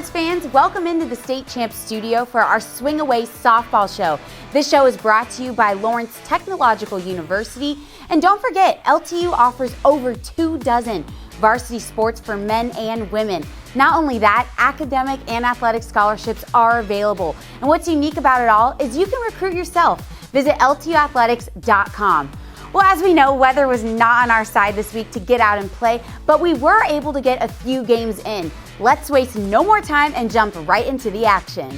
sports fans, welcome into the State Champs studio for our Swing Away softball show. This show is brought to you by Lawrence Technological University. And don't forget, LTU offers over 24 varsity sports for men and women. Not only that, academic and athletic scholarships are available. And what's unique about it all is you can recruit yourself. Visit ltuathletics.com. Well, as we know, weather was not on our side this week to get out and play, but we were able to get a few games in. Let's waste no more time and jump right into the action.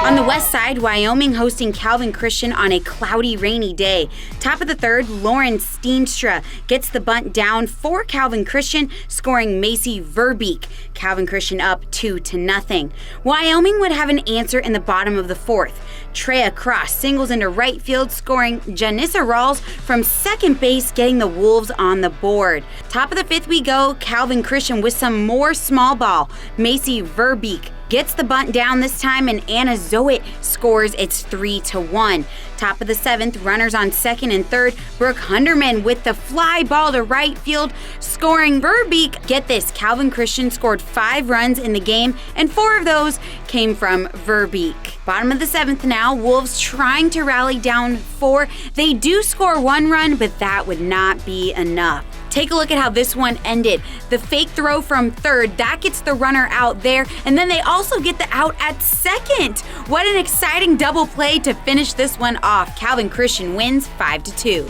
On the west side, Wyoming hosting Calvin Christian on a cloudy, rainy day. Top of the third, Lauren Steenstra gets the bunt down for Calvin Christian, scoring Macy Verbeek. Calvin Christian up 2-0. Wyoming would have an answer in the bottom of the fourth. Treya Cross singles into right field, scoring Janissa Rawls from second base, getting the Wolves on the board. Top of the fifth we go, Calvin Christian with some more small ball. Macy Verbeek gets the bunt down this time, and Anna Zoet scores. It's 3-1. Top of the seventh, runners on second and third. Brooke Hunderman with the fly ball to right field, scoring. Verbeek, get this, Calvin Christian scored 5 runs in the game, and 4 of those came from Verbeek. Bottom of the seventh now, Wolves trying to rally down 4. They do score 1 run, but that would not be enough. Take a look at how this one ended. The fake throw from third, that gets the runner out there, and then they also get the out at second. What an exciting double play to finish this one off. Calvin Christian wins 5-2.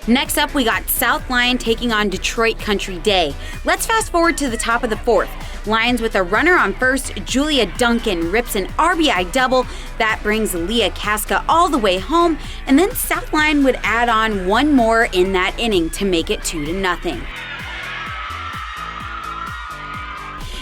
Next up, we got South Lyon taking on Detroit Country Day. Let's fast forward to the top of the fourth. Lions with a runner on first, Julia Duncan rips an RBI double. That brings Leah Casca all the way home, and then South Lyon would add on 1 more in that inning to make it 2-0.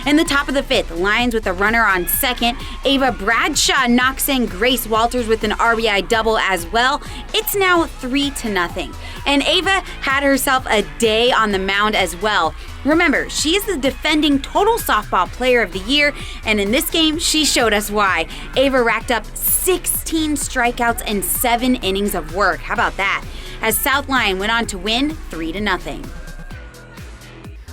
In the top of the fifth, Lions with a runner on second. Ava Bradshaw knocks in Grace Walters with an RBI double as well. It's now 3-0. And Ava had herself a day on the mound as well. Remember, she is the defending total softball player of the year, and in this game, she showed us why. Ava racked up 16 strikeouts and 7 innings of work. How about that? As South Lyon went on to win 3-0.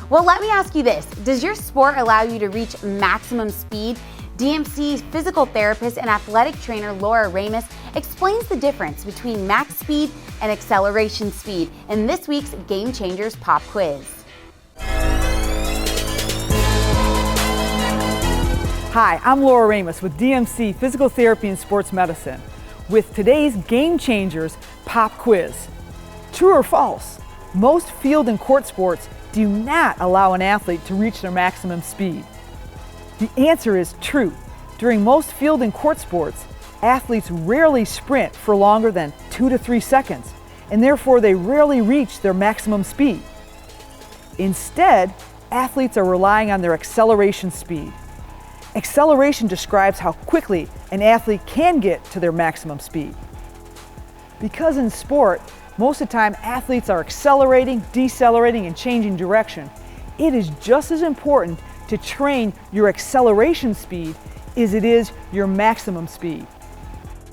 Well, let me ask you this. Does your sport allow you to reach maximum speed? DMC physical therapist and athletic trainer Laura Ramus explains the difference between max speed and acceleration speed in this week's Game Changers Pop Quiz. Hi, I'm Laura Ramus with DMC Physical Therapy and Sports Medicine with today's Game Changers Pop Quiz. True or false? Most field and court sports do not allow an athlete to reach their maximum speed. The answer is true. During most field and court sports, athletes rarely sprint for longer than 2 to 3 seconds, and therefore they rarely reach their maximum speed. Instead, athletes are relying on their acceleration speed. Acceleration describes how quickly an athlete can get to their maximum speed. Because in sport, most of the time athletes are accelerating, decelerating, and changing direction, it is just as important to train your acceleration speed as it is your maximum speed.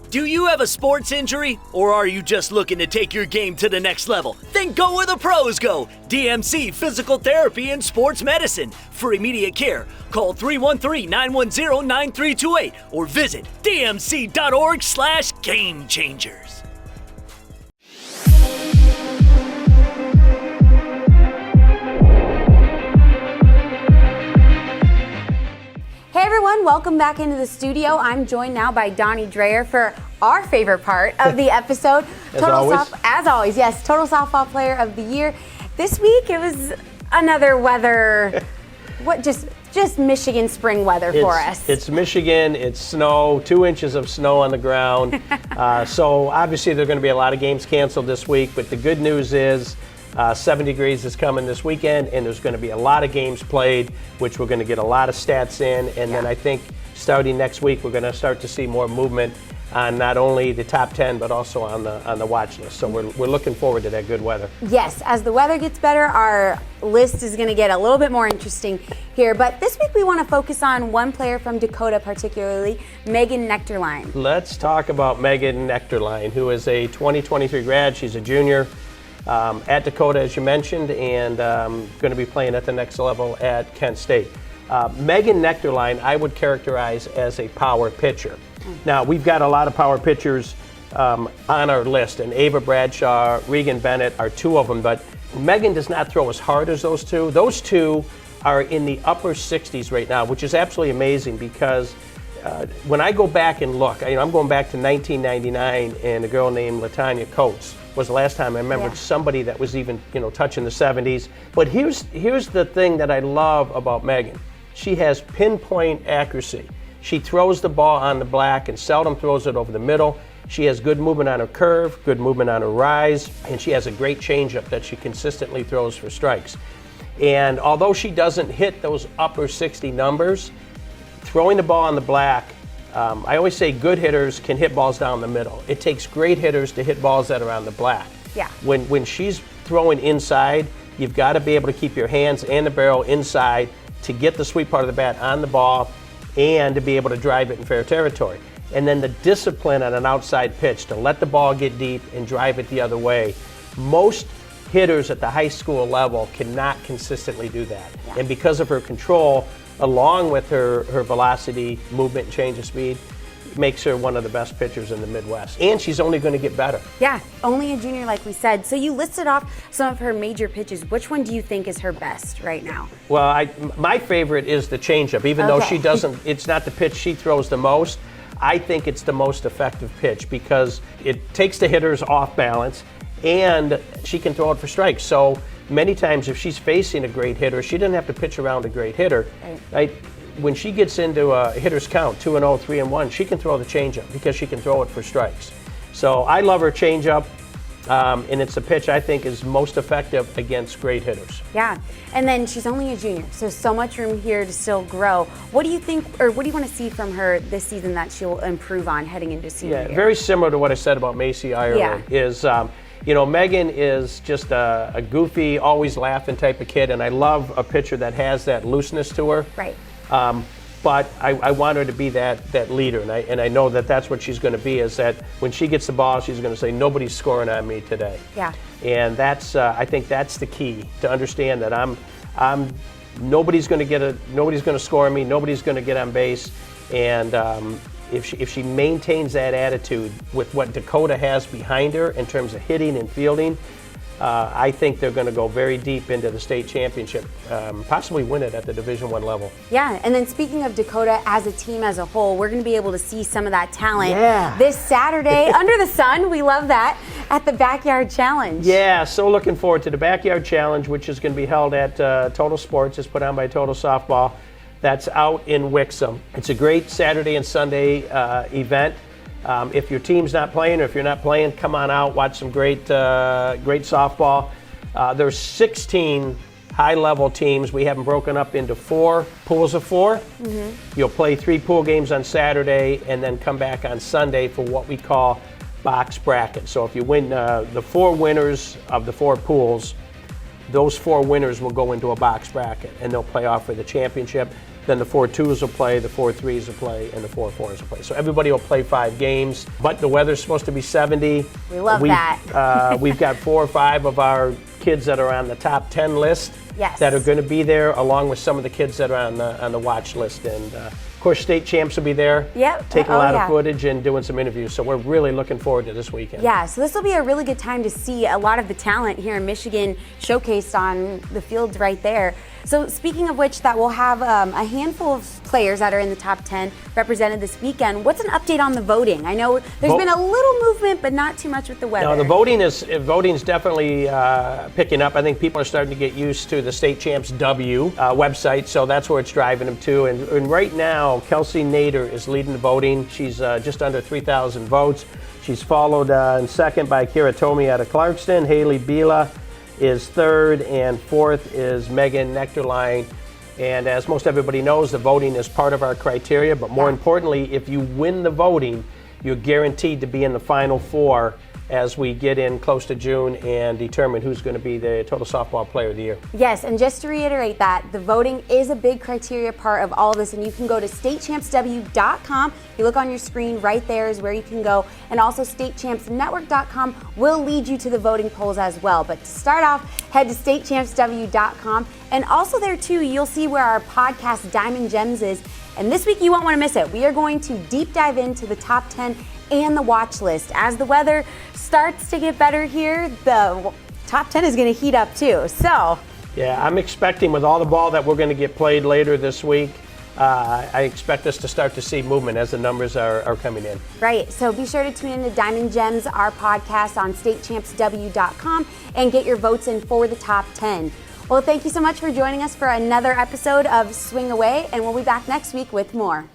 Do you have a sports injury, or are you just looking to take your game to the next level? Then go where the pros go. DMC Physical Therapy and Sports Medicine. For immediate care, call 313-910-9328 or visit dmc.org/gamechangers. Hey everyone, welcome back into the studio. I'm joined now by Donnie Dreyer for our favorite part of the episode. As always, yes, Total Softball Player of the Year. This week it was another weather, just Michigan spring weather for us. It's Michigan, it's snow, 2 inches of snow on the ground. So obviously there are going to be a lot of games canceled this week, but the good news is 7 degrees is coming this weekend, and there's going to be a lot of games played, which we're going to get a lot of stats in. And then I think starting next week, we're going to start to see more movement on not only the top 10, but also on the watch list. So we're looking forward to that good weather. Yes, as the weather gets better, our list is going to get a little bit more interesting here. But this week, we want to focus on one player from Dakota, particularly Megan Nectarline. Let's talk about Megan Nectarline, who is a 2023 grad. She's a junior. at Dakota, as you mentioned, and going to be playing at the next level at Kent State. Megan Nectarline, I would characterize as a power pitcher. Now, we've got a lot of power pitchers on our list, and Ava Bradshaw, Regan Bennett are two of them, but Megan does not throw as hard as those two. Those two are in the upper 60s right now, which is absolutely amazing because when I go back and look, I'm going back to 1999, and a girl named LaTanya Coates was the last time I remembered somebody that was even touching the 70s. But here's the thing that I love about Megan. She has pinpoint accuracy. She throws the ball on the black and seldom throws it over the middle. She has good movement on her curve, good movement on her rise, and she has a great changeup that she consistently throws for strikes. And although she doesn't hit those upper 60 numbers, throwing the ball on the black, I always say good hitters can hit balls down the middle. It takes great hitters to hit balls that are on the black. Yeah. When she's throwing inside, you've got to be able to keep your hands and the barrel inside to get the sweet part of the bat on the ball and to be able to drive it in fair territory. And then the discipline on an outside pitch to let the ball get deep and drive it the other way. Most hitters at the high school level cannot consistently do that. Yeah. And because of her control, along with her velocity, movement, and change of speed, makes her one of the best pitchers in the Midwest. And she's only going to get better. Yeah, only a junior like we said. So you listed off some of her major pitches. Which one do you think is her best right now? Well, my favorite is the changeup. Even though she doesn't, it's not the pitch she throws the most, I think it's the most effective pitch because it takes the hitters off balance and she can throw it for strikes. So many times if she's facing a great hitter, she doesn't have to pitch around a great hitter. Right? When she gets into a hitter's count, 2-0, 3-1, she can throw the changeup because she can throw it for strikes. So I love her changeup, and it's a pitch I think is most effective against great hitters. Yeah, and then she's only a junior, so much room here to still grow. What do you think, or what do you want to see from her this season that she'll improve on heading into senior year? Very similar to what I said about Macy Ireland. Is Megan is just a goofy, always laughing type of kid, and I love a pitcher that has that looseness to her. Right. But I want her to be that leader, and I know that that's what she's going to be, is that when she gets the ball, she's going to say, nobody's scoring on me today. Yeah. And that's I think that's the key, to understand that nobody's going to score on me, nobody's going to get on base, and if she maintains that attitude with what Dakota has behind her in terms of hitting and fielding, I think they're going to go very deep into the state championship, possibly win it at the Division I level. Yeah, and then speaking of Dakota as a team as a whole, we're going to be able to see some of that talent this Saturday under the sun. We love that at the Backyard Challenge. Yeah, so looking forward to the Backyard Challenge, which is going to be held at Total Sports. It's put on by Total Softball. That's out in Wixom. It's a great Saturday and Sunday event. If your team's not playing, or if you're not playing, come on out, watch some great softball. There's 16 high-level teams. We have them broken up into 4 pools of 4. Mm-hmm. You'll play 3 pool games on Saturday and then come back on Sunday for what we call box bracket. So if you win the 4 winners of the 4 pools, those 4 winners will go into a box bracket, and they'll play off for the championship. Then the 4 2s will play, the 4 3s will play, and the 4 4s will play. So everybody will play 5 games, but the weather's supposed to be 70. We love that. We've got 4 or 5 of our kids that are on the top 10 list that are going to be there, along with some of the kids that are on the watch list. And of course, state champs will be there, taking a lot of footage and doing some interviews. So we're really looking forward to this weekend. Yeah, so this will be a really good time to see a lot of the talent here in Michigan showcased on the fields right there. So speaking of which, that we'll have a handful of players that are in the top 10 represented this weekend. What's an update on the voting? I know there's been a little movement, but not too much with the weather. No, the voting's definitely picking up. I think people are starting to get used to the State Champs W website, so that's where it's driving them to. And right now, Kelsey Nader is leading the voting. She's just under 3,000 votes. She's followed in second by Kira Tomey out of Clarkston. Haley Bila is third, and fourth is Megan Nectarline. And as most everybody knows, the voting is part of our criteria, but more importantly, if you win the voting, you're guaranteed to be in the Final Four as we get in close to June and determine who's going to be the total softball player of the year. Yes, and just to reiterate that, the voting is a big criteria part of all of this, and you can go to statechampsw.com. You look on your screen, right there is where you can go, and also statechampsnetwork.com will lead you to the voting polls as well. But to start off, head to statechampsw.com, and also there too, you'll see where our podcast Diamond Gems is, and this week you won't want to miss it. We are going to deep dive into the top 10 and the watch list. As the weather starts to get better here, the top 10 is going to heat up too. So, yeah, I'm expecting with all the ball that we're going to get played later this week, I expect us to start to see movement as the numbers are coming in. Right, so be sure to tune in to Diamond Gems, our podcast on statechampsw.com, and get your votes in for the top 10. Well, thank you so much for joining us for another episode of Swing Away, and we'll be back next week with more.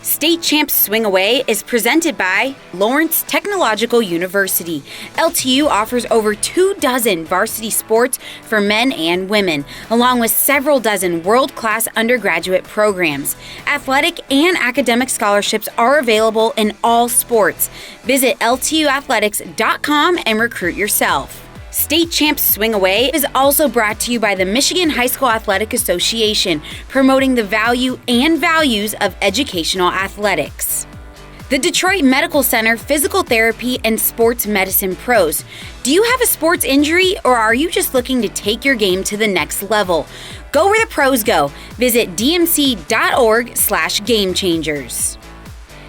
State Champs Swing Away is presented by Lawrence Technological University. LTU offers over 24 varsity sports for men and women, along with several dozen world-class undergraduate programs. Athletic and academic scholarships are available in all sports. Visit ltuathletics.com and recruit yourself. State Champs Swing Away is also brought to you by the Michigan High School Athletic Association, promoting the value and values of educational athletics. The Detroit Medical Center Physical Therapy and Sports Medicine Pros. Do you have a sports injury, or are you just looking to take your game to the next level? Go where the pros go. Visit dmc.org/gamechangers.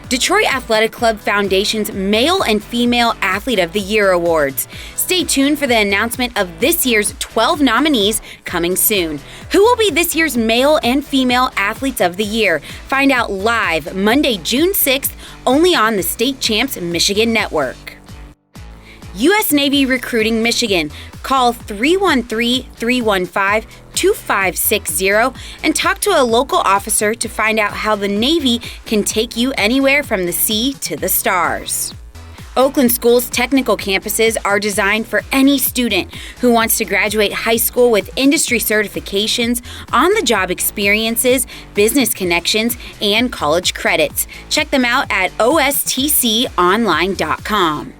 Detroit Athletic Club Foundation's Male and Female Athlete of the Year Awards. Stay tuned for the announcement of this year's 12 nominees coming soon. Who will be this year's Male and Female Athletes of the Year? Find out live Monday, June 6th, only on the State Champs Michigan Network. U.S. Navy Recruiting Michigan. Call 313-315-2560 and talk to a local officer to find out how the Navy can take you anywhere from the sea to the stars. Oakland School's technical campuses are designed for any student who wants to graduate high school with industry certifications, on-the-job experiences, business connections, and college credits. Check them out at ostconline.com.